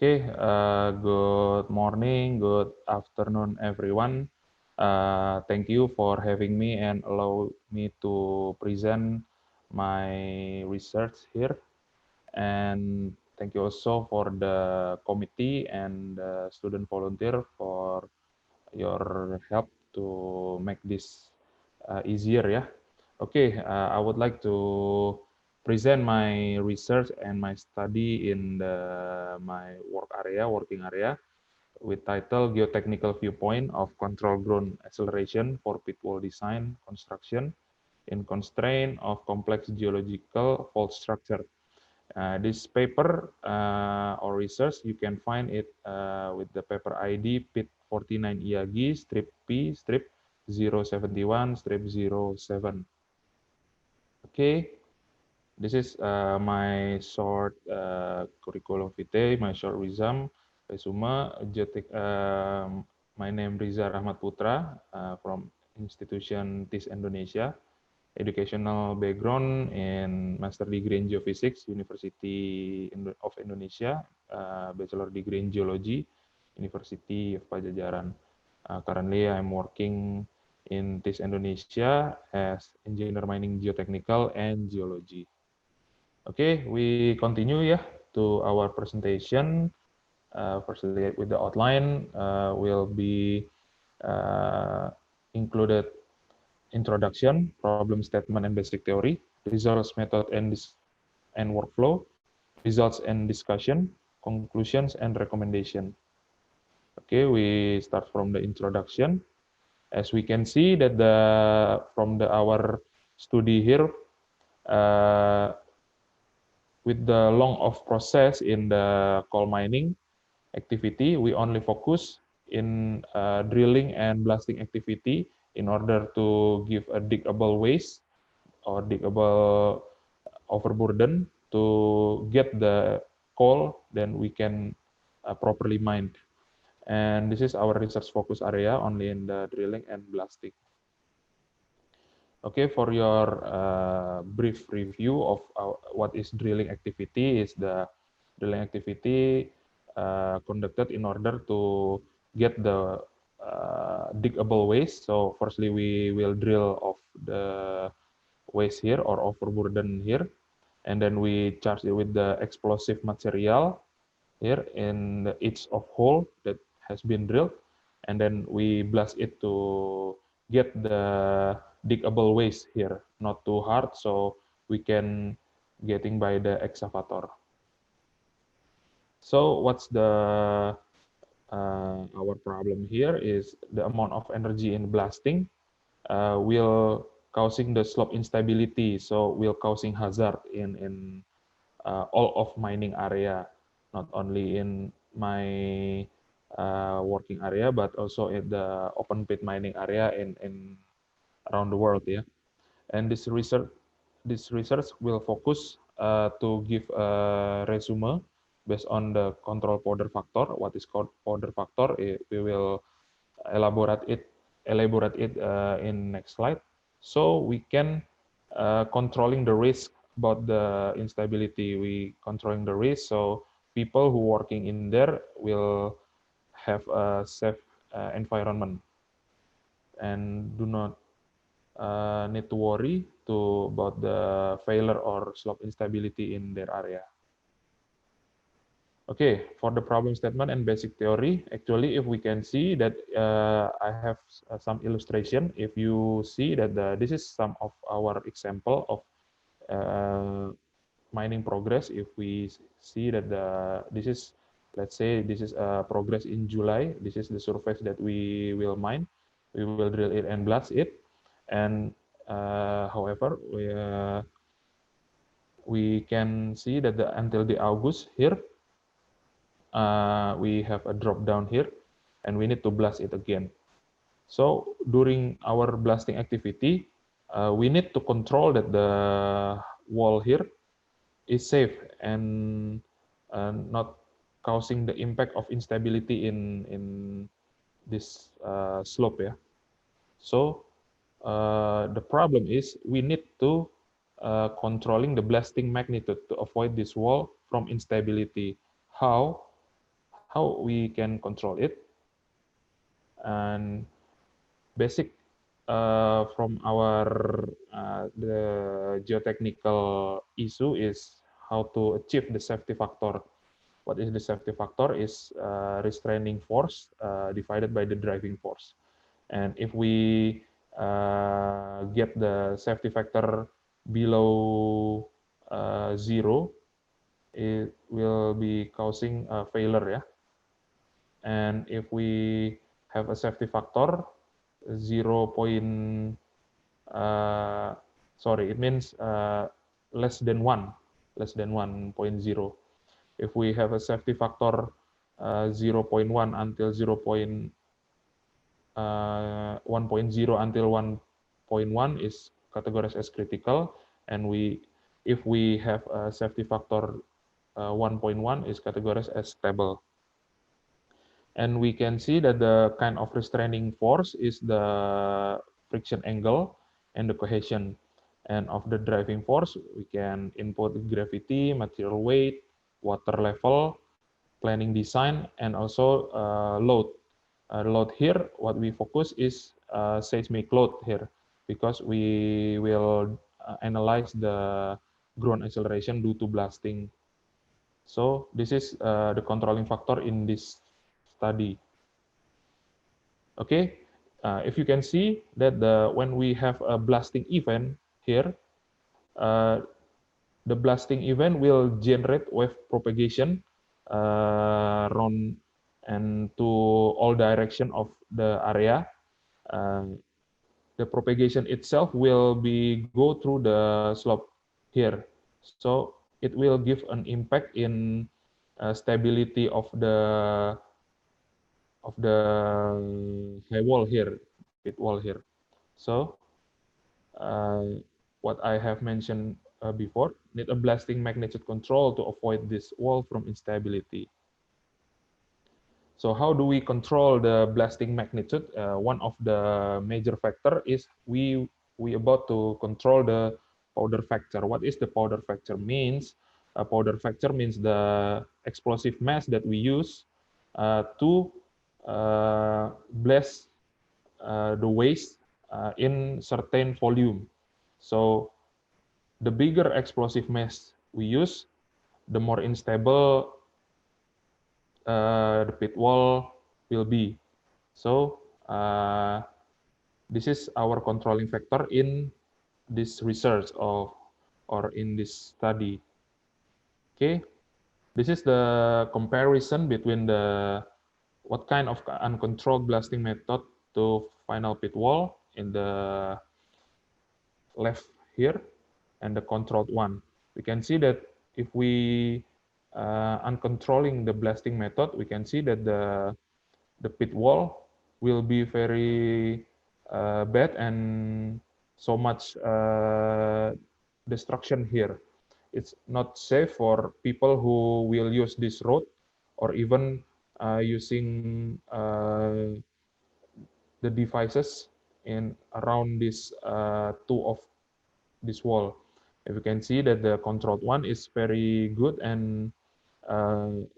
Okay, good morning, good afternoon, everyone. Thank you for having me and allow me to present my research here. And thank you also for the committee and the student volunteer for your help to make this easier, yeah. Okay, I would like to present my research and my study in my working area, with title Geotechnical Viewpoint of Control Ground Acceleration for Pit Wall Design Construction in Constraint of Complex Geological Fault Structure. This paper or research, you can find it with the paper ID PIT 49 IAGI strip P strip 071 strip 07. Okay, this is my short curriculum vitae, my short resume. My name Riza Rahmat Putra from institution TIS Indonesia. Educational background in master degree in geophysics, University of Indonesia, bachelor degree in geology, University of Pajajaran. Currently, I'm working in TIS Indonesia as engineer mining geotechnical and geology. Okay, we continue to our presentation. Firstly, with the outline, will be uh, included introduction, problem statement and basic theory, results, method and workflow, results and discussion, conclusions and recommendation. Okay, we start from the introduction. As we can see that from our study here, uh, with the long of process in the coal mining activity, we only focus in drilling and blasting activity in order to give a diggable waste or diggable overburden to get the coal, then we can properly mine. And this is our research focus area only in the drilling and blasting. Okay, for your brief review of what is drilling activity, is the drilling activity conducted in order to get the diggable waste. So firstly, we will drill off the waste here or overburden here, and then we charge it with the explosive material here in the each of hole that has been drilled, and then we blast it to get the diggable waste here, not too hard, so we can getting by the excavator. So what's the our problem here is the amount of energy in blasting will causing the slope instability, so will causing hazard in all of mining area, not only in my working area, but also in the open pit mining area in around the world, yeah. And this research will focus to give a resume based on the control powder factor. What is called powder factor? We will elaborate it in next slide. So we can controlling the risk about the instability. We controlling the risk, so people who working in there will have a safe environment and do not need to worry about the failure or slope instability in their area. Okay, for the problem statement and basic theory, actually, if we can see that I have some illustration. If you see that this is some of our example of mining progress. If we see that this is, let's say, this is progress in July. This is the surface that we will mine. We will drill it and blast it. And however, we can see that until the August here, we have a drop down here, and we need to blast it again. So during our blasting activity, we need to control that the wall here is safe and not causing the impact of instability in this slope. Yeah. So the problem is we need to controlling the blasting magnitude to avoid this wall from instability. How? how we can control it. And basic from our the geotechnical issue is how to achieve the safety factor. What is the safety factor? Is restraining force divided by the driving force. And if we get the safety factor below 0, it will be causing a failure, yeah. And if we have a safety factor 0. It means less than 1, less than 1.0. If we have a safety factor 0.1 until 1.0 until 1.1 is categorized as critical, and if we have a safety factor 1.1 is categorized as stable. And we can see that the kind of restraining force is the friction angle and the cohesion. And of the driving force, we can input gravity, material weight, water level, planning design, and also load. Load here, what we focus is seismic load here, because we will analyze the ground acceleration due to blasting. So this is the controlling factor in this study. Okay, if you can see that when we have a blasting event here, uh, the blasting event will generate wave propagation around and to all direction of the area. Uh, the propagation itself will be go through the slope here, so it will give an impact in stability of the high wall here, pit wall here. So what I have mentioned before, need a blasting magnitude control to avoid this wall from instability. So how do we control the blasting magnitude? One of the major factor is we about to control the powder factor. What is the powder factor means? Powder factor means the explosive mass that we use to blast the waste in certain volume. So the bigger explosive mass we use, the more unstable the pit wall will be. So this is our controlling factor in this research or in this study. Okay, this is the comparison between the what kind of uncontrolled blasting method to final pit wall in the left here and the controlled one. We can see that if we uncontrolling the blasting method, we can see that the pit wall will be very bad and so much destruction here. It's not safe for people who will use this road or even using the devices in around this two of this wall. If you can see that the controlled one is very good and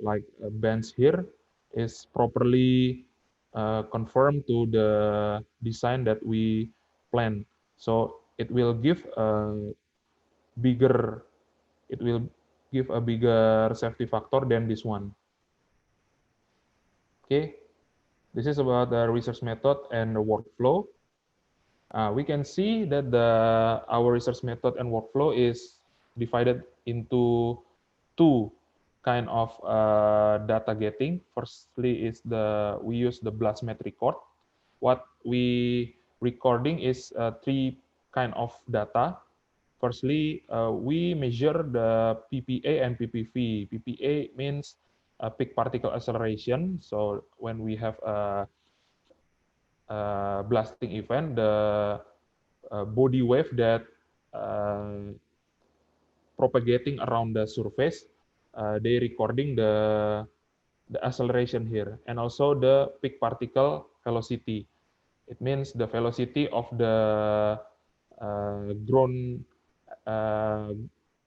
like a bench here is properly confirmed to the design that we plan. So it will give a bigger, it will give a bigger safety factor than this one. Okay, this is about the research method and the workflow. We can see that our research method and workflow is divided into two kind of data getting. Firstly is we use the blastmet record. What we recording is three kind of data. Firstly, we measure the PPA and PPV. PPA means peak particle acceleration. So when we have a blasting event, the body wave that propagating around the surface, they recording the acceleration here, and also the peak particle velocity. It means the velocity of the ground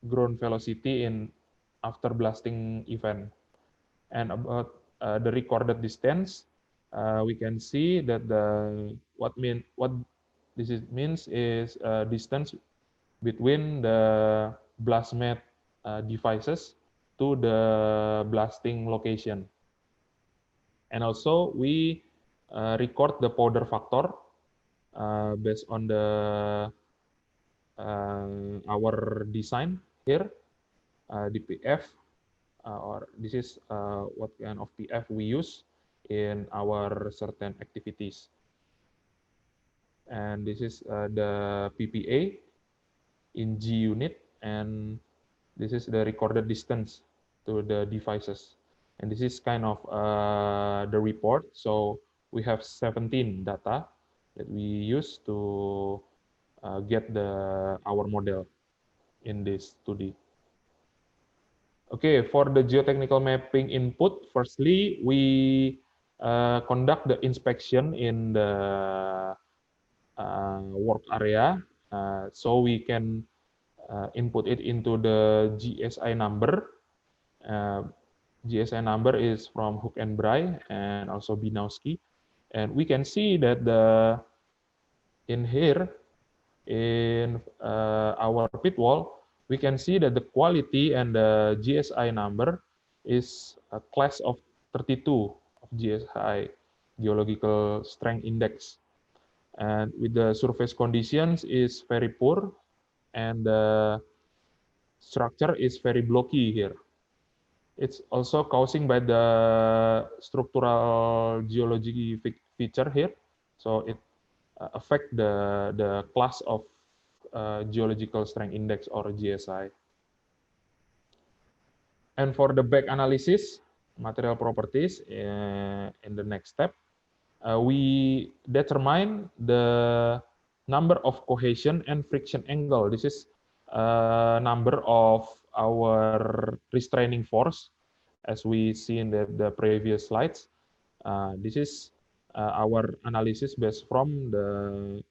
ground velocity in after blasting event. And about the recorded distance, we can see that what this means is distance between the blastmat devices to the blasting location. And also we record the powder factor based on our design here, the PF, or this is what kind of PF we use in our certain activities. And this is the PPA in G unit, and this is the recorded distance to the devices. And this is kind of the report. So we have 17 data that we use to get our model in this 2D. Okay, for the geotechnical mapping input, firstly, we conduct the inspection in the work area. So we can input it into the GSI number. GSI number is from Hook and Bry and also Binowski. And we can see that in here, in our pit wall, we can see that the quality and the GSI number is a class of 32 of GSI, geological strength index. And with the surface conditions is very poor, and the structure is very blocky here. It's also causing by the structural geology feature here. So it affect the class of geological strength index or GSI. And for the back analysis, material properties, in the next step, we determine the number of cohesion and friction angle. This is number of our restraining force, as we see in the previous slides. This is our analysis based from the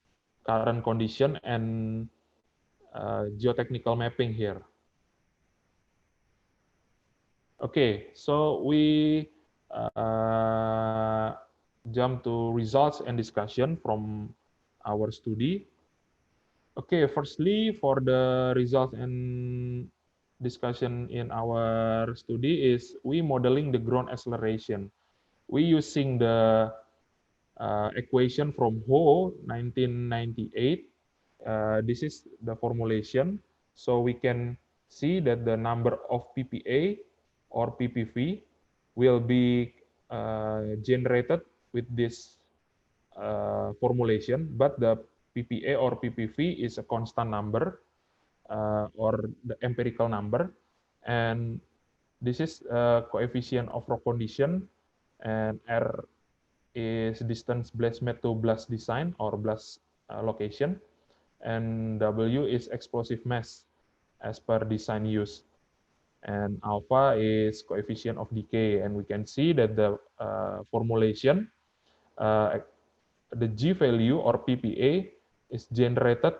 current condition and geotechnical mapping here. Okay, so we jump to results and discussion from our study. Okay, firstly, for the results and discussion in our study is we modeling the ground acceleration. We using the equation from Ho 1998. This is the formulation. So we can see that the number of PPA or PPV will be generated with this formulation, but the PPA or PPV is a constant number or the empirical number, and this is coefficient of rock condition, and R is distance blastmat to blast design or blast location, and W is explosive mass as per design use, and alpha is coefficient of decay. And we can see that the formulation, the G value or PPA is generated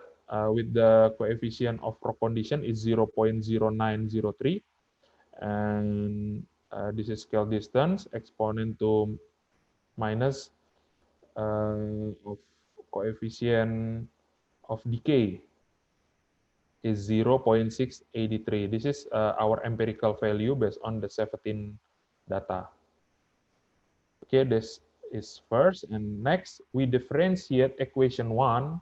with the coefficient of rock condition is 0.0903, and this is scale distance exponent to minus of coefficient of decay is 0.683. This is our empirical value based on the 17 data. Okay, this is first, and next we differentiate equation 1,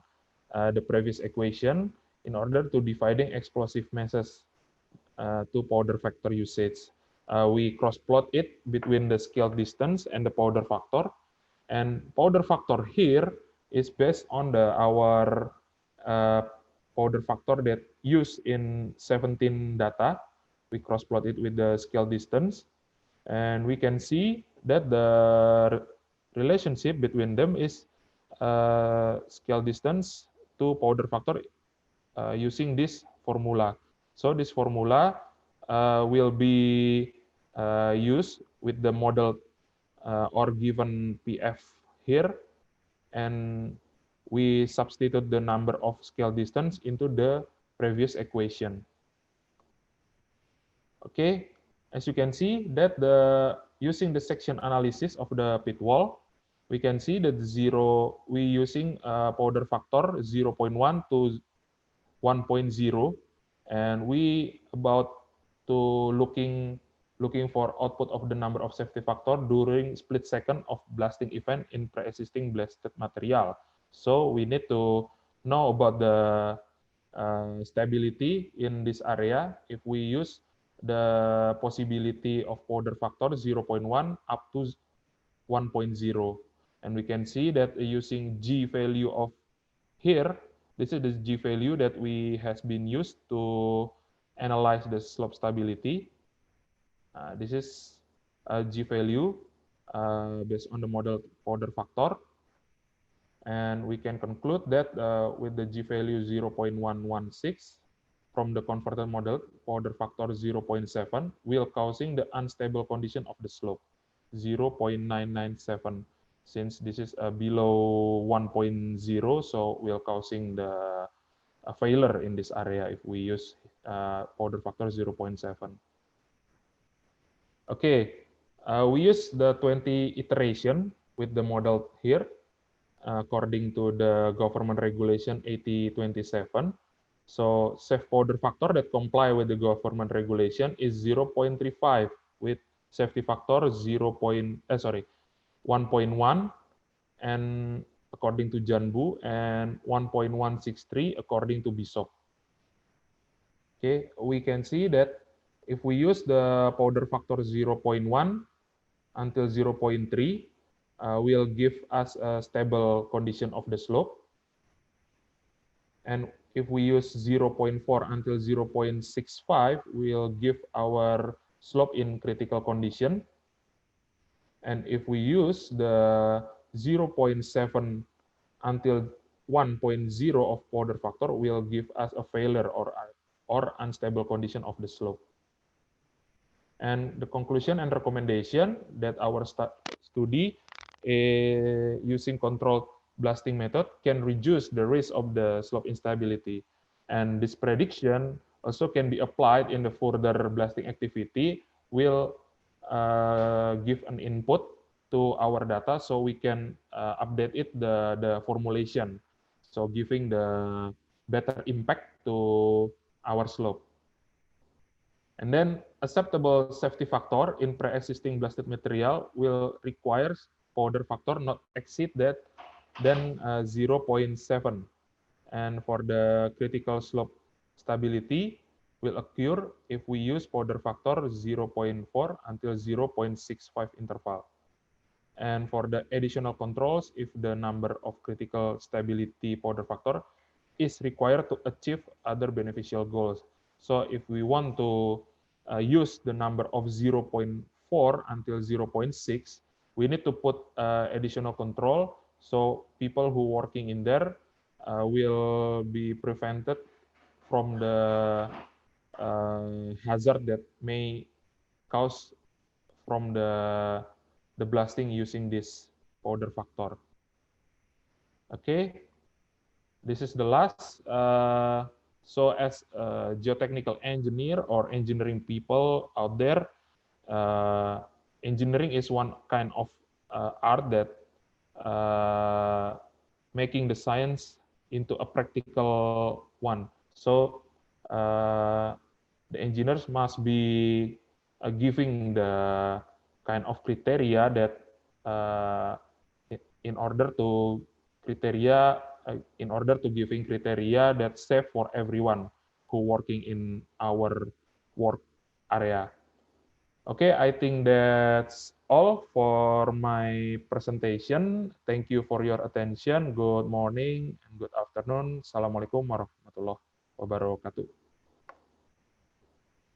the previous equation, in order to dividing explosive masses to powder factor usage. We cross plot it between the scale distance and the powder factor, and powder factor here is based on our powder factor that used in 17 data. We cross plot it with the scale distance, and we can see that the relationship between them is scale distance to powder factor using this formula. So this formula will be used with the model or given PF here, and we substitute the number of scale distance into the previous equation. Okay, as you can see that using the section analysis of the pit wall, we can see that we using powder factor 0.1 to 1.0, and we about to looking for output of the number of safety factor during split second of blasting event in pre-existing blasted material. So we need to know about the stability in this area if we use the possibility of powder factor 0.1 up to 1.0. And we can see that using G value of here, this is the G value that we has been used to analyze the slope stability. This is a G value based on the model powder factor. And we can conclude that with the G value 0.116 from the converted model, powder factor 0.7 will causing the unstable condition of the slope, 0.997. Since this is below 1.0, so will causing the failure in this area if we use powder factor 0.7. Okay, we use the 20 iteration with the model here according to the government regulation 8027. So safe powder factor that comply with the government regulation is 0.35 with safety factor 1.1 and according to Janbu and 1.163 according to BISOP. Okay, we can see that if we use the powder factor 0.1 until 0.3, will give us a stable condition of the slope. And if we use 0.4 until 0.65, we'll give our slope in critical condition. And if we use the 0.7 until 1.0 of powder factor, will give us a failure or unstable condition of the slope. And the conclusion and recommendation that our study using controlled blasting method can reduce the risk of the slope instability. And this prediction also can be applied in the further blasting activity, will give an input to our data so we can update it the formulation. So giving the better impact to our slope. And then acceptable safety factor in pre-existing blasted material will require powder factor not exceed that than 0.7. And for the critical slope stability will occur if we use powder factor 0.4 until 0.65 interval. And for the additional controls, if the number of critical stability powder factor is required to achieve other beneficial goals. So if we want to use the number of 0.4 until 0.6, we need to put additional control. So people who working in there will be prevented from the hazard that may cause from the blasting using this powder factor. Okay, this is the last. So as a geotechnical engineer or engineering people out there, engineering is one kind of art that making the science into a practical one. So the engineers must be giving the kind of criteria that in order to giving criteria that safe for everyone who working in our work area. Okay, I think that's all for my presentation. Thank you for your attention. Good morning and good afternoon. Assalamualaikum warahmatullahi wabarakatuh.